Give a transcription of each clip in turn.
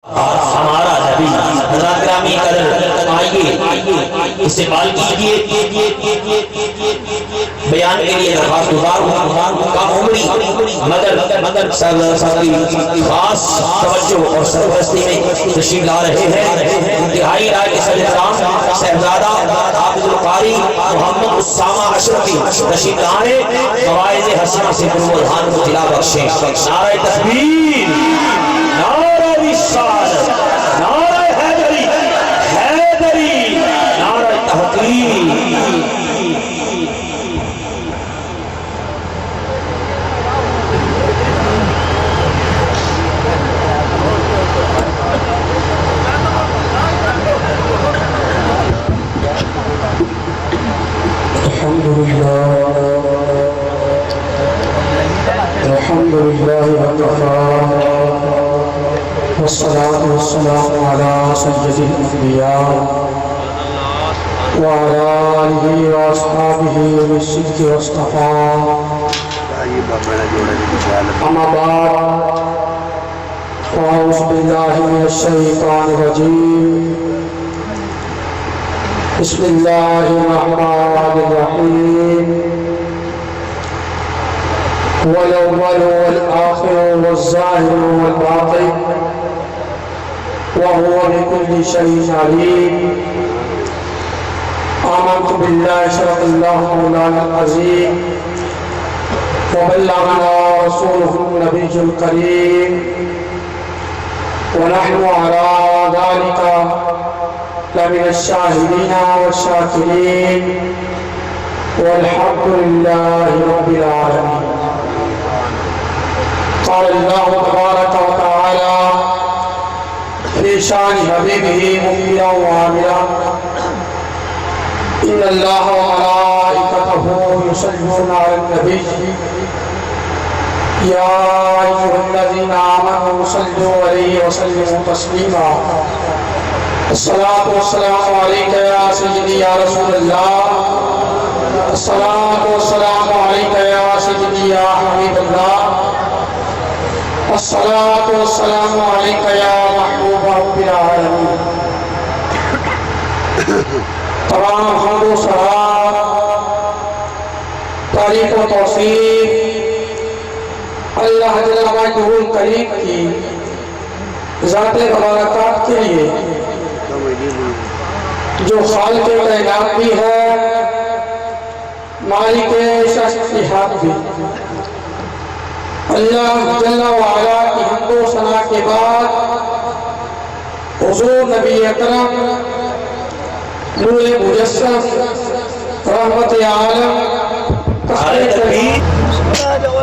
ہمارا نبی حضرات گرامی قدر آئیے استقبال کیجیے بیان کے لیے درخواست گزار ہوں کا عمری مدر صدری خاص توجہ اور سرپرستی میں تشریف لا رہے ہیں انتہائی رائے کے سرگرام صاحبزادہ حافظ القاری محمد اسامہ اشرفی تشریف لائیں فوائد حسنہ سے پروردگار کو جلا بخشیں نعرہ تکبیر نعرہ رسالت نعرہ حیدری حیدری نعرہ تحقیق الحمد لله وكفى والصلاة والسلام على سيد الأنبياء وعلى آله وأصحابه بالصدق والصفاء أما بعد فأعوذ بالله من الشيطان الرجيم بسم الله الرحمن الرحيم هو الأول والآخر والظاهر والباطن وهو بكل شيء عليم آمنت بالله صدق الله مولانا العظيم وبلغنا رسوله النبي الكريم ونحن على ذلك لمن الشاهدين والشاكرين والحمد لله رب العالمين. قال الله تبارك وتعالى في شان حبيبه مخبرا وعاملا إن الله وملائكته يصلون على النبي يا أيها الذين آمنوا صلوا عليه وسلموا تسليما. الصلاة والسلام عليك يا سيدي يا رسول الله. الصلاة والسلام عليك يا سيدي يا حبيب الله. الصلاة والسلام عليك يا محبوب رب العالمين. تمام حمد و ثنا تعریف و توصیف اللہ جل مجدہ الکریم کی ذات مبارکات کے لیے جو خالق کائنات بھی ہے مالک شخصیات بھی. اللہ جل وعلا کی حمد و ثنا کے بعد حضور نبی اکرم نور مجسم رحمت عالم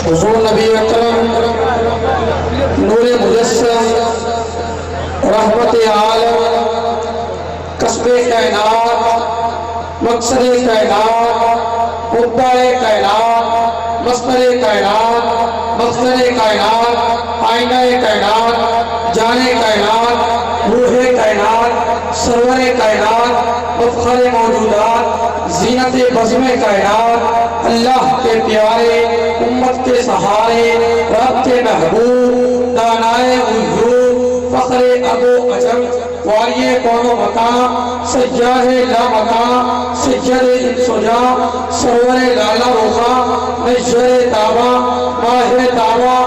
حضور نبی اکرم نور مجسم رحمت عالم قصب کائنات مقصد کائنات مدعا کائنات مصدر کائنات مقصد کائنات آئینہ کائنات جان کائنات روح کائنات سرور کائنات مفخر موجودات زینت بزم کائنات اللہ کے پیارے امت کے سہارے رب کے محبوب دانائے وجود فخر ابو عجم والی کون و مکان سجاہ لا مکان سجد انسجا سرور لالا روخا نجر تابا ماہر تابا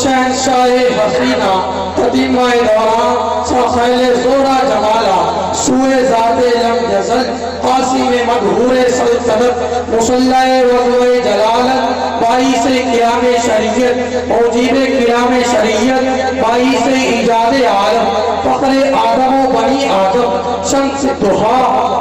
شہنشاہ حسینہ قدیمہ دوران سخیل زورا جمالا سوئے ذات لم جزل قاسم مدھور سلطنت مسلح وضوء جلالت باعث قیام شریعت موجیب قیام شریعت باعث ایجاد عالم فخر آدم و بنی آدم شمس دہا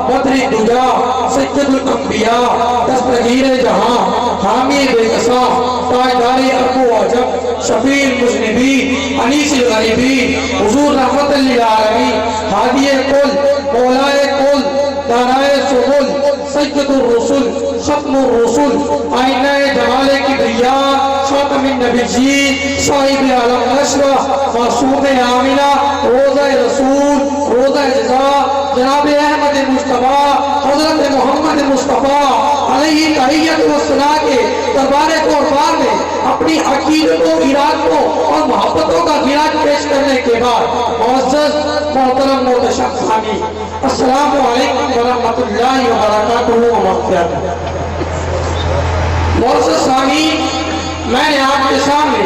بدر دجا سید الانبیاء دستگیر جہاں حامی بےکساں تاجدار ابو عجب شفیع المذنبین انیس الغریبین حضور رحمت للعالمین ہادی کل مولائے کل دانائے سبل سید الرسل ختم الرسل آئینہ جمال کبریاء خاتم النبیین صاحب عالم نشرہ معصوم آمنہ روزہ رسول روزہ جزا جناب احمد مصطفیٰ حضرت محمد مصطفیٰ علیہ تحیت و ثنا کے دربار قربان میں اپنی عقیدتوں ارادتوں اور محبتوں کا خراج پیش کرنے کے بعد معزز محترم محتشم سامعین السلام علیکم ورحمۃ اللہ وبرکاتہ و مغفرتہ۔ معزز سامعین، میں نے آپ کے سامنے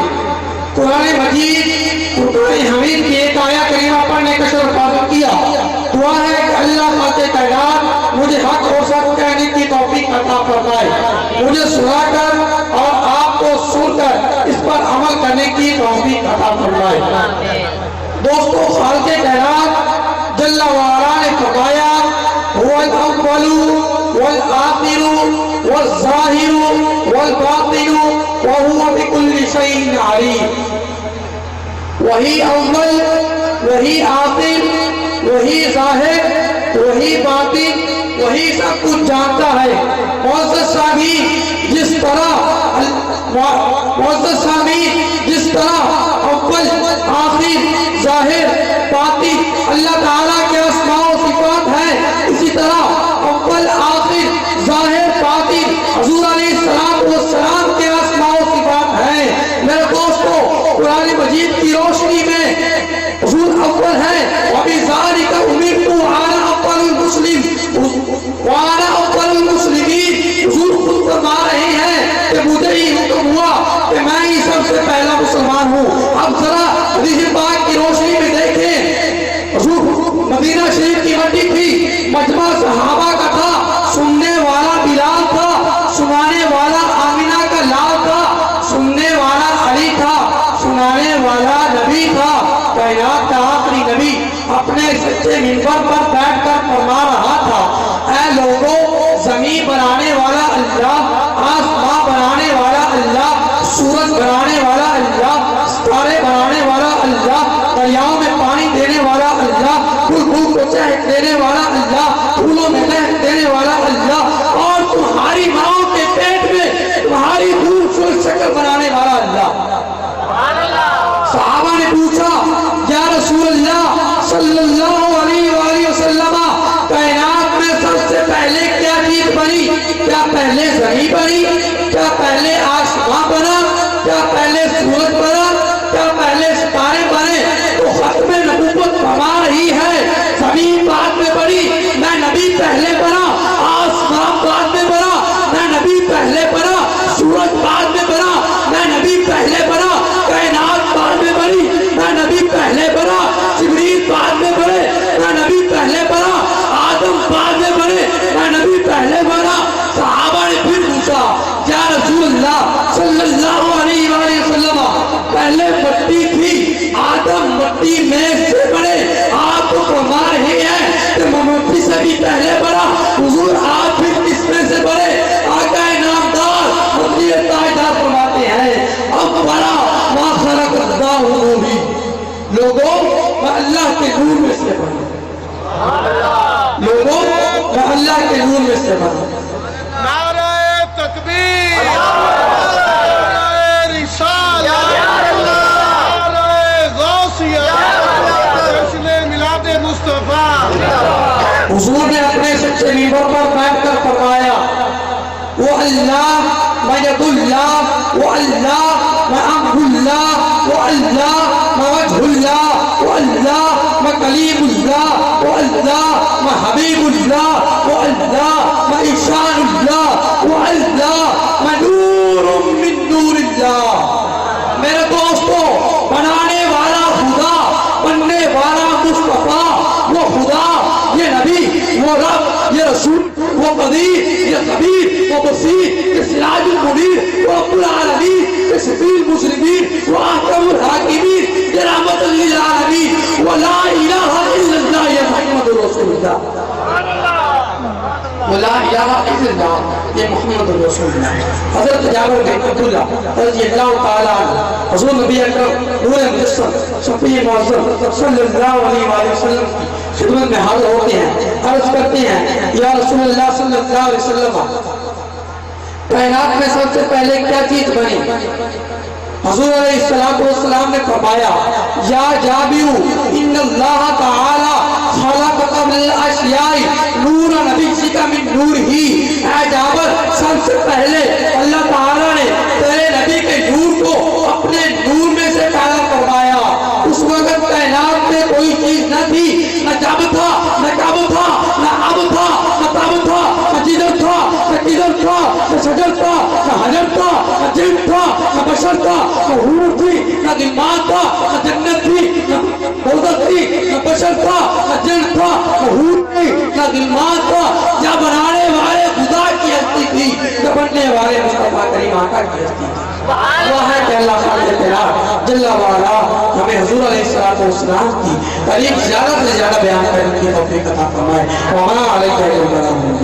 قرآن مجید فرقان حمید کی ایک آیہ کریمہ پڑھنے کا شرف کیا۔ دعا ہے کہ اللہ پاک کائنات مجھے حق اور سچ کہنے کی توفیق عطا فرمائے، مجھے سنا کر اور آپ کو سن کر اس پر عمل کرنے کی توفیق عطا فرمائے۔ دوستو، خالق کائنات جل وعلا نے فرمایا هو الاول والآخر والظاہر والباطن وهو بكل شيء عليم۔ وہی اول، وہی آخر، وہی ظاہر، وہی باطن، وہی سب کچھ جانتا ہے۔ معزز سامعین، جس طرح اول، آخر، ظاہر، باطن اللہ تعالیٰ کے اسماء و صفات ہیں، اسی طرح اول، آخر، ظاہر، باطن حضور علیہ السلام کے اسماء و صفات ہیں۔ میرے دوستو، قرآن مجید کی روشنی میں حضور اول ہے، وَبِذَلِكَ أُمِرْتُ وَأَنَا أَوَّلُ الْمُسْلِمِينَ۔ حضور خود فرما رہے ہیں کہ مجھے ہی حکم ہوا کہ میں ہی سب سے پہلا مسلمان ہوں۔ اب ذرا حدیث پاک کی روشنی میں دیکھیں، حضور مدینہ شریف کی مٹی تھی، مجمع صحابہ کا تھا، سننے والا بلال تھا، سنانے والا آمینہ کا لال تھا، سننے والا علی تھا، سنانے والا نبی تھا۔ کائنات کا آخری نبی اپنے سچے منبر پر بیٹھ کر فرما رہا تھا، اے لوگوں، زمین بنانے والا اللہ، آسمان بنانے والا اللہ، سورج بنانے والا اللہ، ستارے بنانے والا اللہ، دریاؤں میں پانی دینے والا اللہ، پھول پھول کو چہک دینے والا اللہ، پھولوں میں چہک دینے والا اللہ، اور تمہاری ماؤں کے پیٹ میں تمہاری خوبصورت شکل بنانے والا اللہ۔ صحابہ نے پوچھا، یا رسول اللہ صلی اللہ علیہ وآلہ وسلم، کائنات میں سب سے پہلے کیا چیز بنی؟ کیا پہلے زمین بنی؟ کیا پہلے آسمان بنا؟ کیا پہلے سورج بنا؟ کیا پہلے ستارے بنے؟ تو ختم نبوت فرما رہی ہے، زمین بعد میں بنی، میں نبی پہلے بنا، آسمان بعد میں بنا، میں نبی پہلے بنا، سورج بعد میں بنا، میں نبی پہلے بنا، کائنات بعد میں بنی، میں نبی پہلے بنا، جبریل بعد میں بنے، میں نبی پہلے بنا، آدم بعد میں بنے، میں نبی پہلے بنا۔ صحابہ نے پھر پوچھا، یا رسول اللہ صلی اللہ علیہ وآلہ وسلم، پہلے مٹی تھی، آدم مٹی میں سے بنے، آپ تو فرما رہے ہیں کہ مٹی سے بھی پہلے بنا، حضور آپ پھر کس میں سے بنے؟ آقا نامدار مجھے تاجدار فرماتے ہیں، اب بنا ما خلق اللہ نوری، لوگوں میں اللہ کے نور میں سے بنا، لوگوں میں اللہ کے نور میں سے بنا۔ نعرہ تکبیر، نعرہ رسالت، نعرہ غوثیہ، جشن میلاد مصطفیٰ۔ حضور نے اپنے سچے منبر پر بیٹھ کر فرمایا، وہ اللہ، میں ید اللہ، وہ اللہ، میں امر اللہ، وہ اللہ، میں وجہ اللہ، وہ اللہ، میں کلیم اللہ، وہ اللہ، میں حبیب اللہ، وہ اللہ، میں ایشان اللہ، وہ اللہ، میں نور من نور اللہ۔ میرے دوستو، بنانے والا خدا، بننے والا مصطفیٰ، وہ خدا، یہ نبی، وہ رب، یہ رسول، وہ قدیر، یہ خبیر، وہ بصیر، یہ سراج المنیر، وہ رب العالمین، یہ شفیع المذنبین، وہ احکم الحاکمین، یہ رحمت للعالمین، وہ لا الہ الا اللہ، یہ محمد رسول اللہ، وہ لا الہ الا اللہ، یہ محمد رسول اللہ۔ حضرت جابر بن عبداللہ رضی اللہ تعالیٰ عنہ، حضور نبی اکرم نور مجسم شفیع معظم صلی اللہ علیہ وآلہ وسلم کی خدمت میں حاضر ہوتے ہیں، عرض کرتے ہیں، یا رسول اللہ صلی اللہ علیہ وسلم، کائنات میں سب سے پہلے کیا چیز بنی؟ حضور علیہ السلام نے فرمایا، یا جابر ان اللہ تعالی خلق قبل الاشیاء نور نبی کا من نور ہی، اے جابر سب سے پہلے اللہ تعالیٰ نے تیرے نبی کے نور کو اپنے نور میں سے پیدا کروایا۔ اس وقت کائنات میں کوئی چیز نہ تھی، نہ جب تھا، نہ کب تھا، نہ اب تھا، نہ تب تھا، نہ جدھر تھا، نہ کدھر تھا، نہ شجر تھا، نہ حجر تھا، نہ جن تھا، نہ بشر تھا، نہ حور تھی، نہ غلمان تھا، نہ جنت تھی، نہ دوزخ تھی، نہ بشر تھا، نہ جن تھا، نہ حور تھی، نہ غلمان تھا۔ یا بنانے والے خدا کی ہستی تھی، یا بننے والے مصطفیٰ کریم آقا کی ہستی تھی۔ وہ ہے کہ اللہ خالق تیرا جل وعلا ہمیں حضور علیہ السلام کی تعریف زیادہ سے زیادہ بیان کرنے کی توفیق عطا فرمائے۔ وما علیہ السلام۔